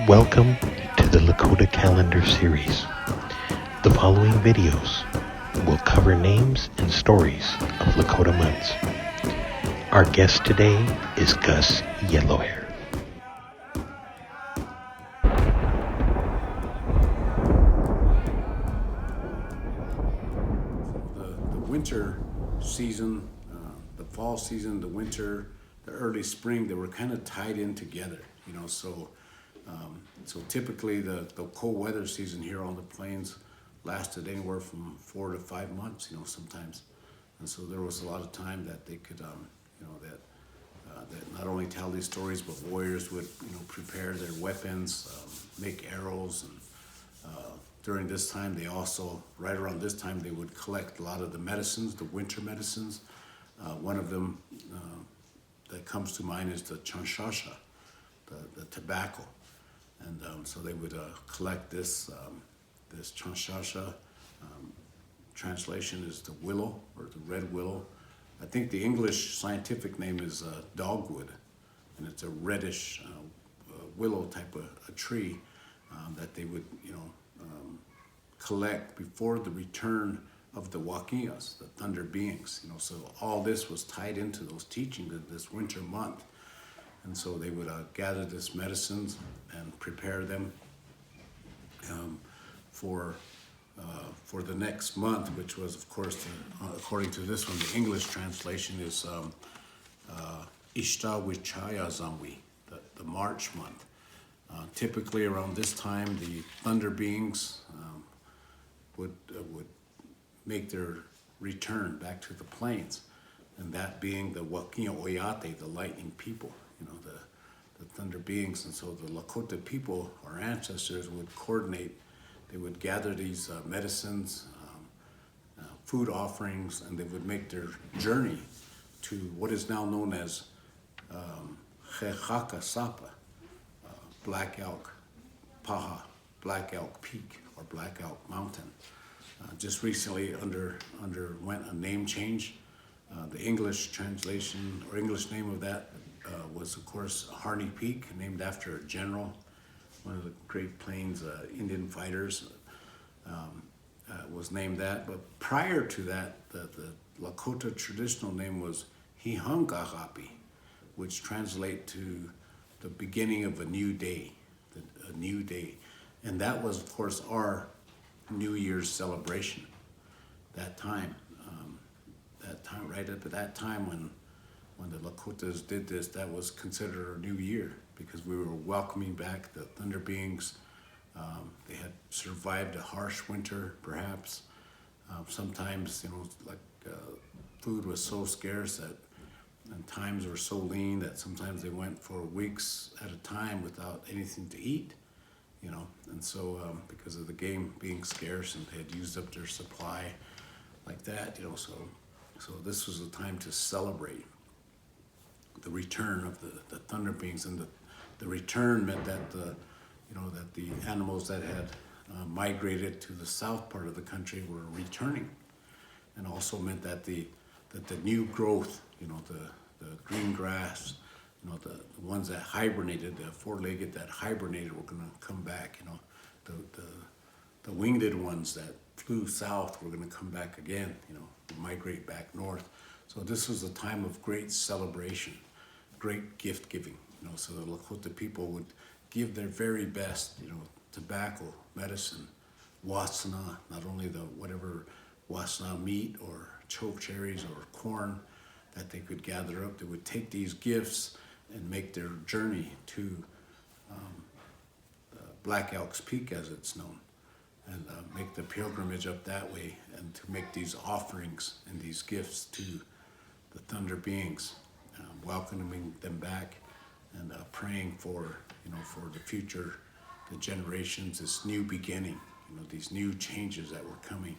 Welcome to the Lakota Calendar series. The following videos will cover names and stories of Lakota months. Our guest today is Gus Yellow Hair. The winter season, the fall season, the winter, the early spring, they were kind of tied in together, so typically the cold weather season here on the plains lasted anywhere from 4 to 5 months, sometimes. And so there was a lot of time that they could, that not only tell these stories, but warriors would, prepare their weapons, make arrows. And during this time, they also, right around this time, they would collect a lot of the medicines, the winter medicines. One of them that comes to mind is the chanshasha, the tobacco. And so they would collect this chanshasha. Translation is the willow or the red willow. I think the English scientific name is dogwood, and it's a reddish willow type of a tree that they would, collect before the return of the Wakias, the Thunderbeings. So all this was tied into those teachings of this winter month. And so they would gather this medicines and prepare them for the next month, which was, of course, according to this one, the English translation is Istawicayazan, the March month. Typically around this time, the Thunderbeings would make their return back to the plains, and that being the Istawicayazan, the lightning people, the thunder beings. And so the Lakota people, our ancestors, would coordinate. They would gather these medicines, food offerings, and they would make their journey to what is now known as Sapa, Black Elk Paha, Black Elk Peak, or Black Elk Mountain. Just recently underwent a name change. The English translation or English name of that was, of course, Harney Peak, named after a general, one of the Great Plains Indian fighters, was named that. But prior to that, the Lakota traditional name was Hihangagapi, which translate to the beginning of a new day, a new day. And that was, of course, our New Year's celebration. That time, right at that time when the Lakotas did this, that was considered a new year, because we were welcoming back the Thunderbeings. They had survived a harsh winter, perhaps. Sometimes, food was so scarce and times were so lean that sometimes they went for weeks at a time without anything to eat, And so, because of the game being scarce, and they had used up their supply like that, so this was a time to celebrate the return of the Thunderbeings. And the return meant that the animals that had migrated to the south part of the country were returning, and also meant that the new growth, the green grass, the ones that hibernated, the four-legged that hibernated, were going to come back. The winged ones that flew south were going to come back again, migrate back north. So this was a time of great celebration, great gift giving. So the Lakota people would give their very best, tobacco, medicine, wasna, not only the whatever wasna meat or choke cherries or corn that they could gather up. They would take these gifts and make their journey to Black Elk's Peak, as it's known, and make the pilgrimage up that way, and to make these offerings and these gifts to the Thunder Beings, welcoming them back, and praying for the future, the generations, this new beginning, these new changes that were coming.